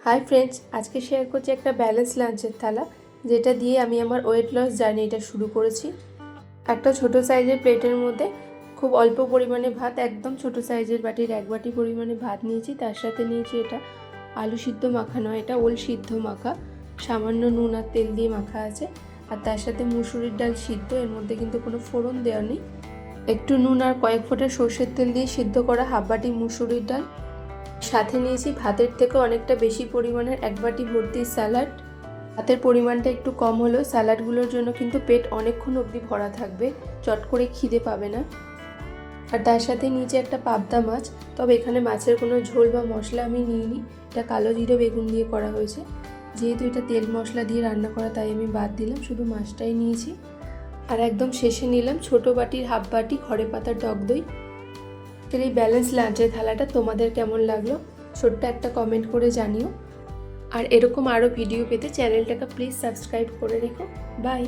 Hi friends, আজকে share করছি একটা ব্যালেন্স লাঞ্চের থালা, যেটা দিয়ে আমি আমার ওয়েট লস জার্নিটা শুরু করেছি। একটা ছোট সাইজের প্লেটের মধ্যে খুব অল্প পরিমাণে ভাত, একদম ছোট সাইজের বাটির 1 বাটি পরিমাণে ভাত নিয়েছি। তার সাথে নিয়েছি এটা আলু সিদ্ধ মাখা নয়, এটা ওল সিদ্ধ মাখা, সামান্য নুন আর তেল দিয়ে মাখা আছে। আর তার সাথে মুসুরির ডাল সিদ্ধ, এর মধ্যে কিন্তু কোনো ফোড়ন দেওয়া নেই। একটু নুন আর কয়েক ফোঁটা সর্ষের তেল দিয়ে সিদ্ধ করা 1/2 বাটি মুসুরির ডাল। সাথে নিয়েছি ভাতের থেকে অনেকটা বেশি পরিমাণের 1 বাটি ভর্তি স্যালাড। ভাতের পরিমাণটা একটু কম হলেও স্যালাডগুলোর জন্য কিন্তু পেট অনেকক্ষণ অবধি ভরা থাকবে, চট করে খিদে পাবে না। আর তার সাথে নিচে একটা পাবদা মাছ, তবে এখানে মাছের কোনো ঝোল বা মশলা আমি নিইনি। এটা কালো জিরে বেগুন দিয়ে করা হয়েছে। যেহেতু এটা তেল মশলা দিয়ে রান্না করা, তাই আমি বাদ দিলাম, শুধু মাছটাই নিয়েছি। আর একদম শেষে নিলাম ছোট বাটির 1/2 বাটি খড়ে পাতা টক দই। এই ব্যালেন্স লাঞ্চের থালাটা তোমাদের কেমন লাগলো ছোট্ট একটা কমেন্ট করে জানিও। আর এরকম আরও ভিডিও পেতে চ্যানেলটাকে প্লিজ সাবস্ক্রাইব করে রেখো। বাই।